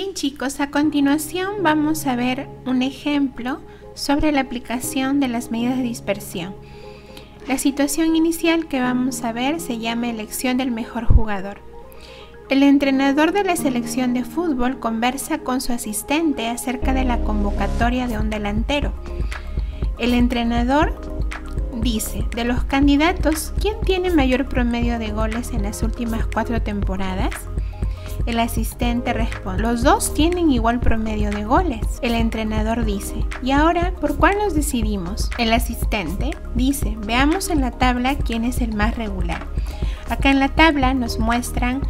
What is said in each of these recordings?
Bien chicos, a continuación vamos a ver un ejemplo sobre la aplicación de las medidas de dispersión. La situación inicial que vamos a ver se llama elección del mejor jugador. El entrenador de la selección de fútbol conversa con su asistente acerca de la convocatoria de un delantero. El entrenador dice: de los candidatos, ¿quién tiene mayor promedio de goles en las últimas 4 temporadas? El asistente responde: los dos tienen igual promedio de goles. El entrenador dice: ¿y ahora por cuál nos decidimos? El asistente dice: veamos en la tabla quién es el más regular. Acá en la tabla nos muestran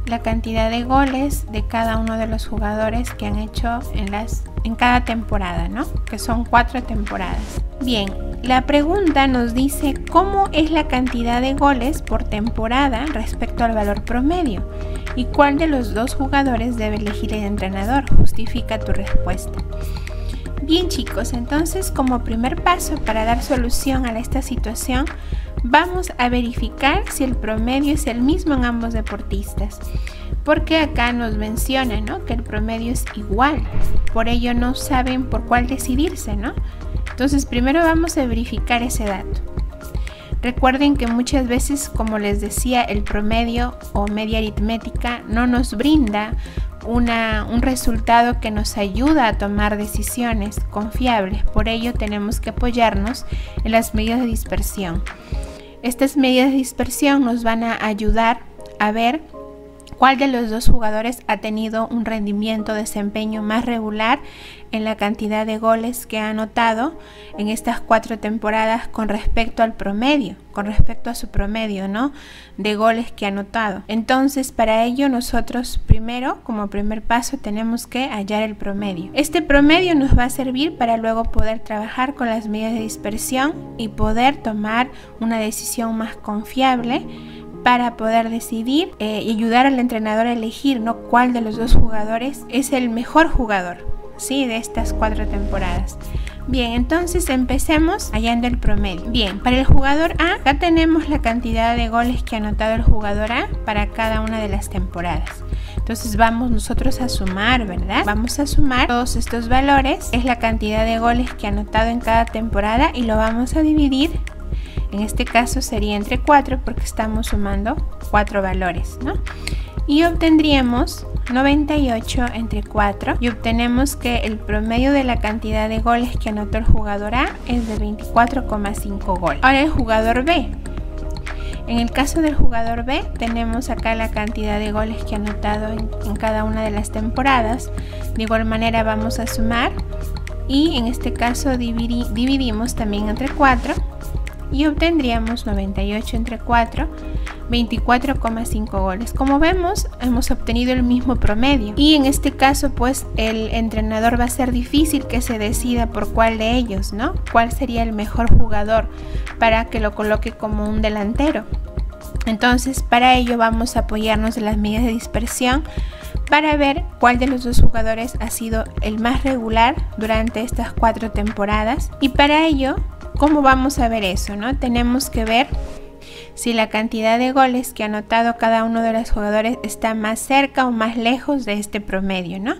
la cantidad de goles de cada uno de los jugadores que han hecho en cada temporada, ¿no? Que son 4 temporadas. Bien, la pregunta nos dice cómo es la cantidad de goles por temporada respecto al valor promedio y cuál de los dos jugadores debe elegir el entrenador. Justifica tu respuesta. Bien chicos, entonces como primer paso para dar solución a esta situación, vamos a verificar si el promedio es el mismo en ambos deportistas, porque acá nos menciona, ¿no?, que el promedio es igual, por ello no saben por cuál decidirse, ¿no? Entonces primero vamos a verificar ese dato. Recuerden que muchas veces, como les decía, el promedio o media aritmética no nos brinda un resultado que nos ayuda a tomar decisiones confiables. Por ello tenemos que apoyarnos en las medidas de dispersión. Estas medidas de dispersión nos van a ayudar a ver cuál de los dos jugadores ha tenido un rendimiento, desempeño más regular en la cantidad de goles que ha anotado en estas 4 temporadas con respecto al promedio, con respecto a su promedio, ¿no?, de goles que ha anotado. Entonces, para ello nosotros primero, como primer paso, tenemos que hallar el promedio. Este promedio nos va a servir para luego poder trabajar con las medidas de dispersión y poder tomar una decisión más confiable para poder decidir y ayudar al entrenador a elegir, ¿no?, cuál de los dos jugadores es el mejor jugador, ¿sí?, de estas 4 temporadas. Bien, entonces empecemos hallando el promedio. Bien, para el jugador A, acá tenemos la cantidad de goles que ha anotado el jugador A para cada una de las temporadas. Entonces vamos nosotros a sumar, ¿verdad? Vamos a sumar todos estos valores, es la cantidad de goles que ha anotado en cada temporada, y lo vamos a dividir. En este caso sería entre 4 porque estamos sumando 4 valores, ¿no? Y obtendríamos 98 entre 4 y obtenemos que el promedio de la cantidad de goles que anotó el jugador A es de 24,5 goles. Ahora el jugador B. En el caso del jugador B tenemos acá la cantidad de goles que ha anotado en cada una de las temporadas. De igual manera vamos a sumar y en este caso dividimos también entre 4. Y obtendríamos 98 entre 4, 24,5 goles. Como vemos, hemos obtenido el mismo promedio. Y en este caso, pues, el entrenador va a ser difícil que se decida por cuál de ellos, ¿no? Cuál sería el mejor jugador para que lo coloque como un delantero. Entonces, para ello vamos a apoyarnos en las medidas de dispersión para ver cuál de los dos jugadores ha sido el más regular durante estas 4 temporadas. Y para ello, ¿cómo vamos a ver eso, no? Tenemos que ver si la cantidad de goles que ha anotado cada uno de los jugadores está más cerca o más lejos de este promedio, ¿no?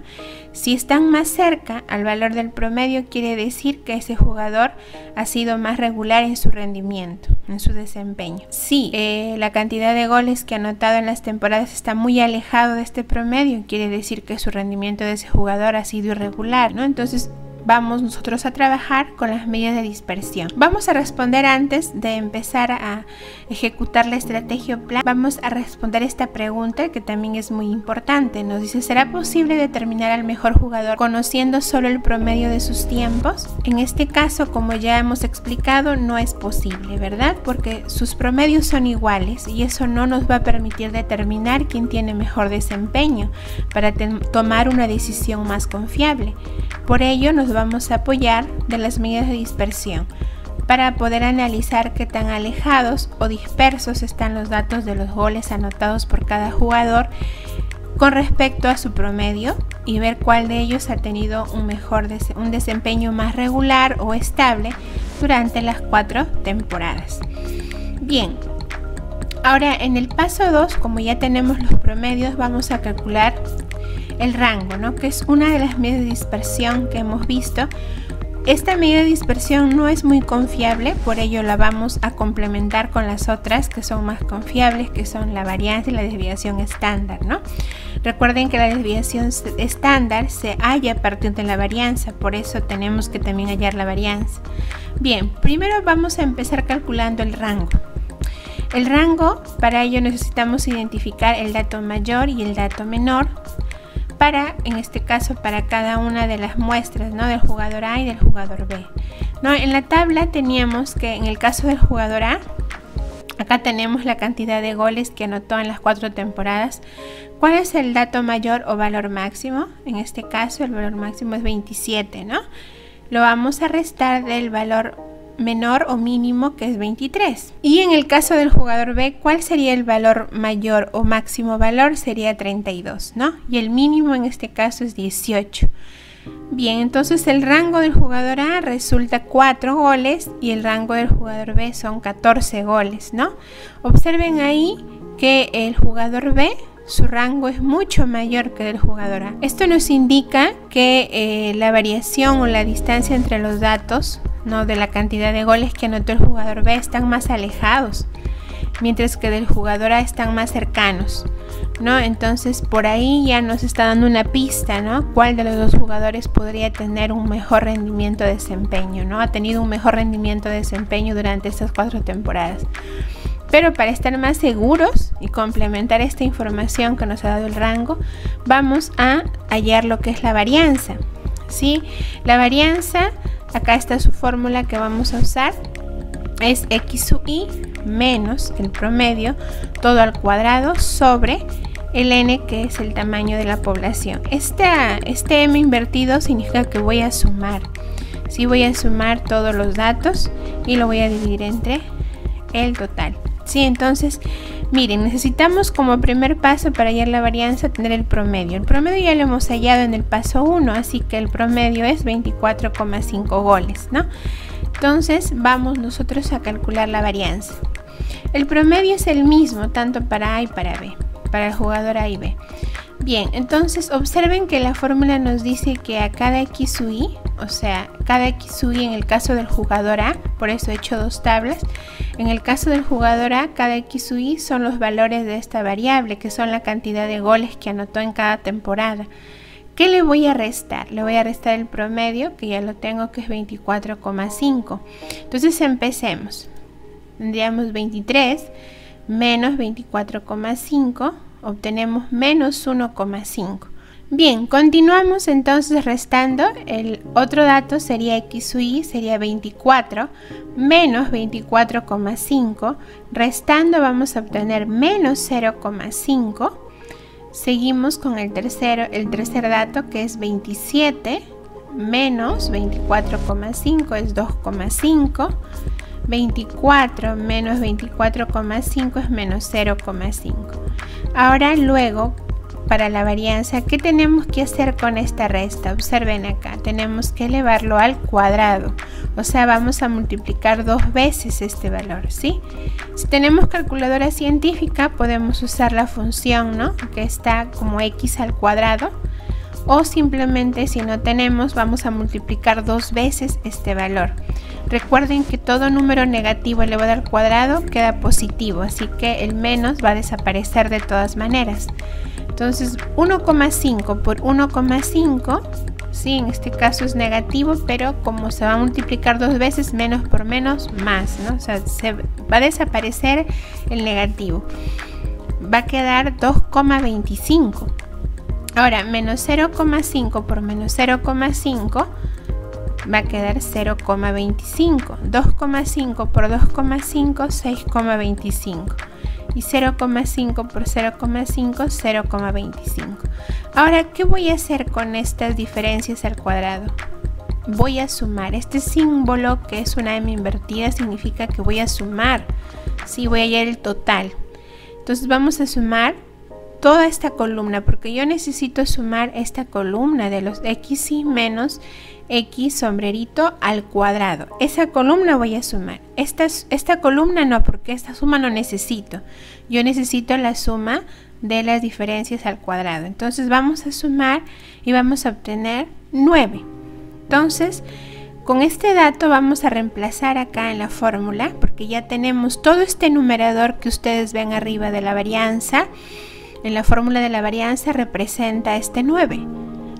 Si están más cerca al valor del promedio, quiere decir que ese jugador ha sido más regular en su rendimiento, en su desempeño. Si la cantidad de goles que ha anotado en las temporadas está muy alejado de este promedio, quiere decir que su rendimiento de ese jugador ha sido irregular, ¿no? Entonces vamos nosotros a trabajar con las medidas de dispersión. Vamos a responder antes de empezar a ejecutar la estrategia o plan. Vamos a responder esta pregunta que también es muy importante. Nos dice: ¿será posible determinar al mejor jugador conociendo solo el promedio de sus tiempos? En este caso, como ya hemos explicado, no es posible, ¿verdad? Porque sus promedios son iguales y eso no nos va a permitir determinar quién tiene mejor desempeño para tomar una decisión más confiable. Por ello nos vamos a apoyar de las medidas de dispersión para poder analizar qué tan alejados o dispersos están los datos de los goles anotados por cada jugador con respecto a su promedio y ver cuál de ellos ha tenido un desempeño más regular o estable durante las 4 temporadas. Bien, ahora en el paso 2, como ya tenemos los promedios, vamos a calcular el rango, ¿no? Que es una de las medidas de dispersión que hemos visto. Esta medida de dispersión no es muy confiable, por ello la vamos a complementar con las otras que son más confiables, que son la varianza y la desviación estándar, ¿no? Recuerden que la desviación estándar se halla a partir de la varianza, por eso tenemos que también hallar la varianza. Bien, primero vamos a empezar calculando el rango. El rango, para ello necesitamos identificar el dato mayor y el dato menor, en este caso para cada una de las muestras, ¿no? Del jugador A y del jugador B, ¿no? En la tabla teníamos que en el caso del jugador A, acá tenemos la cantidad de goles que anotó en las 4 temporadas. ¿Cuál es el dato mayor o valor máximo? En este caso el valor máximo es 27, ¿no? Lo vamos a restar del valor menor o mínimo, que es 23. Y en el caso del jugador B, ¿cuál sería el valor mayor o máximo valor? Sería 32, ¿no? Y el mínimo en este caso es 18. Bien, entonces el rango del jugador A resulta 4 goles y el rango del jugador B son 14 goles, ¿no? Observen ahí que el jugador B, su rango es mucho mayor que el del jugador A. Esto nos indica que la variación o la distancia entre los datos, ¿no? De la cantidad de goles que anotó el jugador B están más alejados, mientras que del jugador A están más cercanos, ¿no? Entonces por ahí ya nos está dando una pista, ¿no? ¿Cuál de los dos jugadores podría tener un mejor rendimiento de desempeño, ¿no? Ha tenido un mejor rendimiento de desempeño durante estas 4 temporadas. Pero para estar más seguros y complementar esta información que nos ha dado el rango, vamos a hallar lo que es la varianza, ¿sí? La varianza, acá está su fórmula que vamos a usar, es x sub i menos el promedio, todo al cuadrado, sobre el n, que es el tamaño de la población. Este m invertido significa que voy a sumar, ¿sí? Voy a sumar todos los datos y lo voy a dividir entre el total. Sí, entonces, miren, necesitamos como primer paso para hallar la varianza tener el promedio. El promedio ya lo hemos hallado en el paso 1, así que el promedio es 24,5 goles, ¿no? Entonces, vamos nosotros a calcular la varianza. El promedio es el mismo tanto para A y para B, para el jugador A y B. Bien, entonces observen que la fórmula nos dice que a cada x sub i, o sea, cada x sub i en el caso del jugador A, por eso he hecho 2 tablas. En el caso del jugador A, cada x sub i son los valores de esta variable, que son la cantidad de goles que anotó en cada temporada. ¿Qué le voy a restar? Le voy a restar el promedio, que ya lo tengo, que es 24,5. Entonces empecemos. Tendríamos 23 menos 24,5, obtenemos menos 1,5. Bien, continuamos entonces restando. El otro dato sería x sub i, sería 24 menos 24,5. Restando vamos a obtener menos 0,5. Seguimos con el tercer dato, que es 27 menos 24,5 es 2,5. 24 menos 24,5 es menos 0,5. Ahora luego, para la varianza, ¿qué tenemos que hacer con esta resta? Observen acá, tenemos que elevarlo al cuadrado, o sea, vamos a multiplicar 2 veces este valor, ¿sí? Si tenemos calculadora científica, podemos usar la función, ¿no? Que está como x al cuadrado, o simplemente, si no tenemos, vamos a multiplicar 2 veces este valor. Recuerden que todo número negativo elevado al cuadrado queda positivo, así que el menos va a desaparecer de todas maneras. Entonces 1,5 por 1,5, sí, en este caso es negativo, pero como se va a multiplicar 2 veces, menos por menos, más, ¿no? O sea, se va a desaparecer el negativo. Va a quedar 2,25. Ahora, menos 0,5 por menos 0,5 va a quedar 0,25. 2,5 por 2,5, 6,25. Y 0,5 por 0,5, 0,25. Ahora, ¿qué voy a hacer con estas diferencias al cuadrado? Voy a sumar. Este símbolo, que es una M invertida, significa que voy a sumar. Sí, voy a hallar el total. Entonces vamos a sumar toda esta columna, porque yo necesito sumar esta columna de los xy menos x sombrerito al cuadrado. Esa columna voy a sumar. Esta columna no, porque esta suma no necesito. Yo necesito la suma de las diferencias al cuadrado. Entonces vamos a sumar y vamos a obtener 9. Entonces, con este dato vamos a reemplazar acá en la fórmula, porque ya tenemos todo este numerador que ustedes ven arriba de la varianza. En la fórmula de la varianza representa este 9,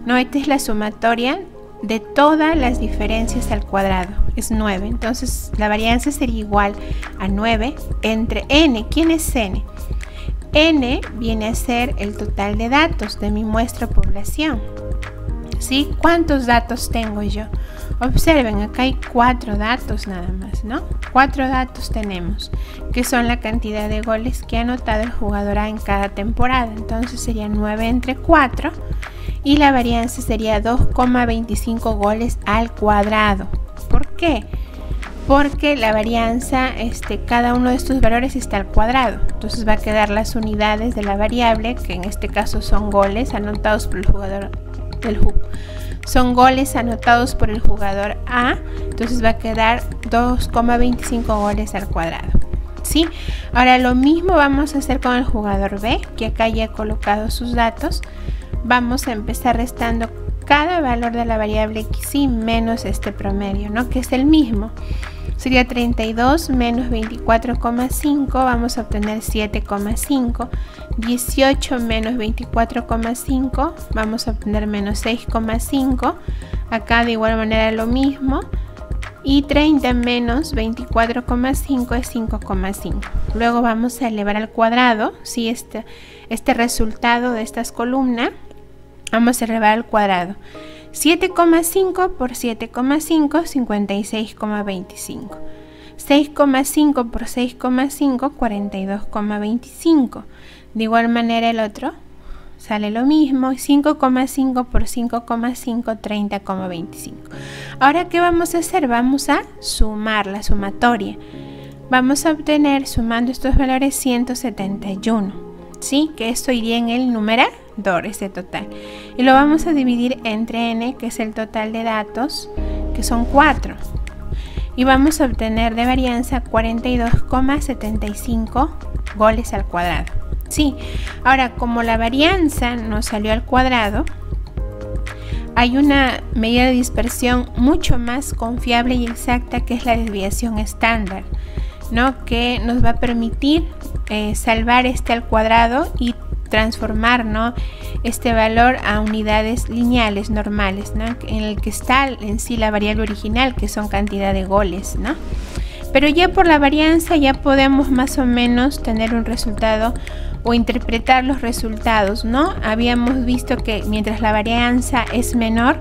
¿no? Esta es la sumatoria de todas las diferencias al cuadrado, es 9. Entonces la varianza sería igual a 9 entre n. ¿Quién es n? N viene a ser el total de datos de mi muestra población. ¿Sí? ¿Cuántos datos tengo yo? Observen, acá hay 4 datos nada más, ¿no? 4 datos tenemos, que son la cantidad de goles que ha anotado el jugador A en cada temporada. Entonces sería 9 entre 4 y la varianza sería 2,25 goles al cuadrado. ¿Por qué? Porque la varianza, cada uno de estos valores está al cuadrado. Entonces va a quedar las unidades de la variable, que en este caso son goles anotados por el jugador del son goles anotados por el jugador A. Entonces va a quedar 2,25 goles al cuadrado. ¿Sí? Ahora lo mismo vamos a hacer con el jugador B, que acá ya he colocado sus datos. Vamos a empezar restando cada valor de la variable x y menos este promedio, ¿no? Que es el mismo. Sería 32 menos 24,5, vamos a obtener 7,5. 18 menos 24,5, vamos a obtener menos 6,5. Acá de igual manera lo mismo. Y 30 menos 24,5 es 5,5. Luego vamos a elevar al cuadrado, ¿sí? Este resultado de estas columnas, vamos a elevar al cuadrado. 7,5 por 7,5, 56,25. 6,5 por 6,5, 42,25. De igual manera el otro sale lo mismo. 5,5 por 5,5, 30,25. Ahora, ¿qué vamos a hacer? Vamos a sumar la sumatoria. Vamos a obtener, sumando estos valores, 171. ¿Sí? Que esto iría en el numerador, ese total. Y lo vamos a dividir entre n, que es el total de datos, que son 4. Y vamos a obtener de varianza 42,75 goles al cuadrado. Sí, ahora como la varianza nos salió al cuadrado, hay una medida de dispersión mucho más confiable y exacta, que es la desviación estándar, ¿no? Que nos va a permitir salvar al cuadrado y transformar, ¿no?, este valor a unidades lineales normales, ¿no?, en el que está en sí la variable original, que son cantidad de goles, ¿no? Pero ya por la varianza ya podemos más o menos tener un resultado o interpretar los resultados, ¿no? Habíamos visto que mientras la varianza es menor,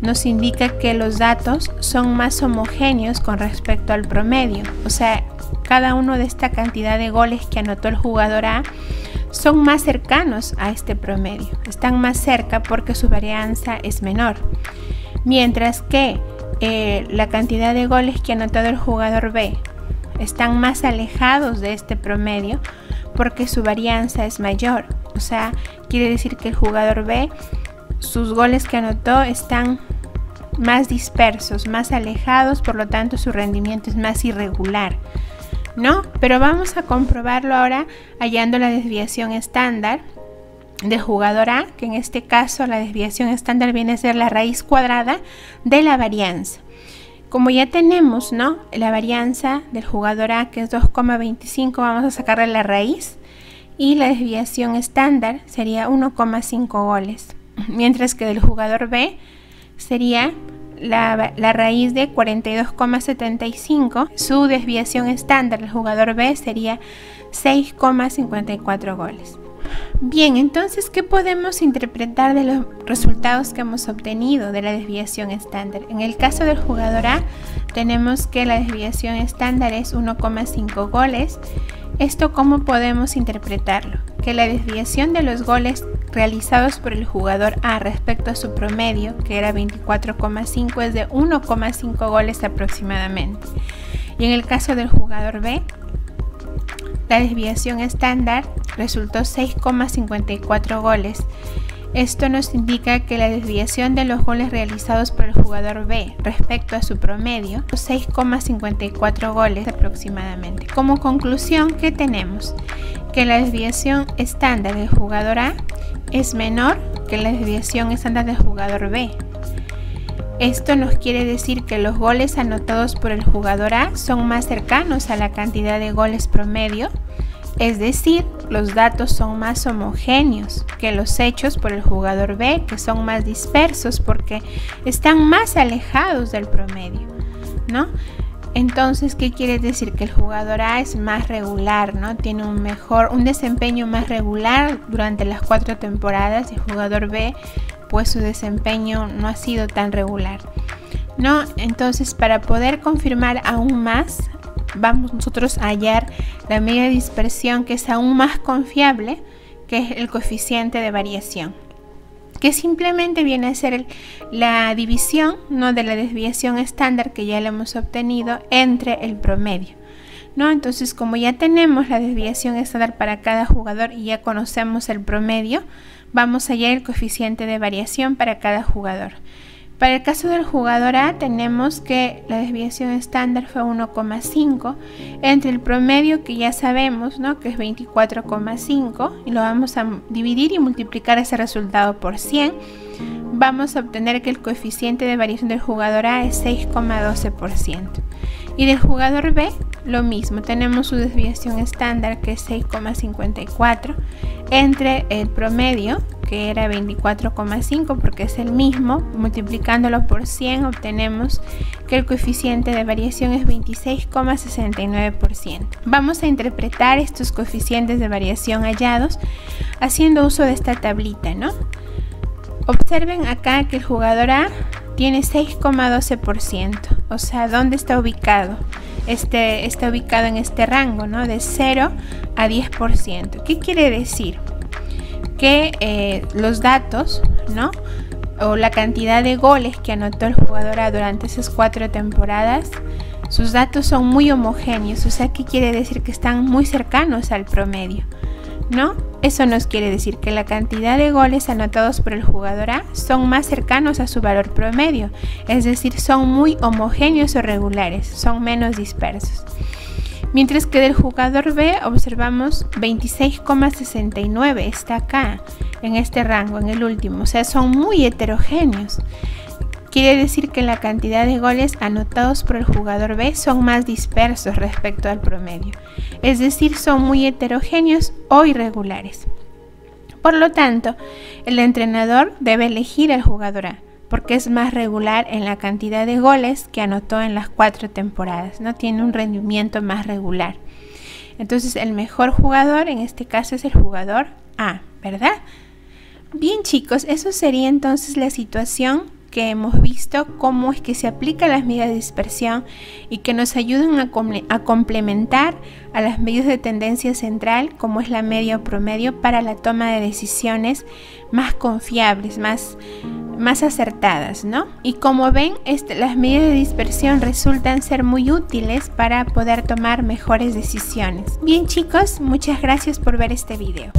nos indica que los datos son más homogéneos con respecto al promedio. O sea, cada uno de esta cantidad de goles que anotó el jugador A son más cercanos a este promedio. Están más cerca porque su varianza es menor. Mientras que la cantidad de goles que ha anotado el jugador B están más alejados de este promedio porque su varianza es mayor. O sea, quiere decir que el jugador B, sus goles que anotó están más dispersos, más alejados, por lo tanto su rendimiento es más irregular, ¿no? Pero vamos a comprobarlo ahora hallando la desviación estándar del jugador A, que en este caso la desviación estándar viene a ser la raíz cuadrada de la varianza. Como ya tenemos, ¿no?, la varianza del jugador A, que es 2,25, vamos a sacarle la raíz, y la desviación estándar sería 1,5 goles, mientras que del jugador B sería la raíz de 42,75, su desviación estándar del jugador B sería 6,54 goles. Bien, entonces, ¿qué podemos interpretar de los resultados que hemos obtenido de la desviación estándar? En el caso del jugador A, tenemos que la desviación estándar es 1,5 goles. ¿Esto cómo podemos interpretarlo? Que la desviación de los goles realizados por el jugador A respecto a su promedio, que era 24,5, es de 1,5 goles aproximadamente. Y en el caso del jugador B, la desviación estándar resultó 6,54 goles. Esto nos indica que la desviación de los goles realizados por el jugador B respecto a su promedio, 6,54 goles aproximadamente. Como conclusión, ¿qué tenemos? que la desviación estándar del jugador A es menor que la desviación estándar del jugador B. Esto nos quiere decir que los goles anotados por el jugador A son más cercanos a la cantidad de goles promedio, es decir, los datos son más homogéneos que los hechos por el jugador B, que son más dispersos porque están más alejados del promedio, ¿no? Entonces, ¿qué quiere decir? Que el jugador A es más regular, ¿no? Tiene un desempeño más regular durante las 4 temporadas, y el jugador B, pues su desempeño no ha sido tan regular, ¿no? Entonces, para poder confirmar aún más, vamos nosotros a hallar la medida de dispersión que es aún más confiable, que es el coeficiente de variación, que simplemente viene a ser la división, ¿no?, de la desviación estándar que ya la hemos obtenido entre el promedio, ¿no? Entonces, como ya tenemos la desviación estándar para cada jugador y ya conocemos el promedio, vamos a hallar el coeficiente de variación para cada jugador. Para el caso del jugador A tenemos que la desviación estándar fue 1,5 entre el promedio, que ya sabemos, ¿no?, que es 24,5, y lo vamos a dividir y multiplicar ese resultado por 100. Vamos a obtener que el coeficiente de variación del jugador A es 6,12%. Y del jugador B lo mismo, tenemos su desviación estándar que es 6,54 entre el promedio, que era 24,5 porque es el mismo, multiplicándolo por 100 obtenemos que el coeficiente de variación es 26,69%. Vamos a interpretar estos coeficientes de variación hallados haciendo uso de esta tablita, ¿no? Observen acá que el jugador A tiene 6,12%, o sea, ¿dónde está ubicado? Está ubicado en este rango, ¿no?, de 0 a 10%. ¿Qué quiere decir? Que los datos, ¿no?, o la cantidad de goles que anotó el jugador A durante esas 4 temporadas, sus datos son muy homogéneos. O sea, ¿qué quiere decir? Que están muy cercanos al promedio, ¿no? Eso nos quiere decir que la cantidad de goles anotados por el jugador A son más cercanos a su valor promedio, es decir, son muy homogéneos o regulares, son menos dispersos. Mientras que del jugador B observamos 26,69, está acá, en este rango, en el último, o sea, son muy heterogéneos. Quiere decir que la cantidad de goles anotados por el jugador B son más dispersos respecto al promedio, es decir, son muy heterogéneos o irregulares. Por lo tanto, el entrenador debe elegir al jugador A, porque es más regular en la cantidad de goles que anotó en las 4 temporadas, ¿no? Tiene un rendimiento más regular. Entonces, el mejor jugador en este caso es el jugador A, ¿verdad? Bien, chicos, eso sería entonces la situación que hemos visto, cómo es que se aplican las medidas de dispersión y que nos ayudan a complementar a las medidas de tendencia central, como es la media o promedio, para la toma de decisiones más confiables, más acertadas, ¿no? Y como ven, las medidas de dispersión resultan ser muy útiles para poder tomar mejores decisiones. Bien, chicos, muchas gracias por ver este video.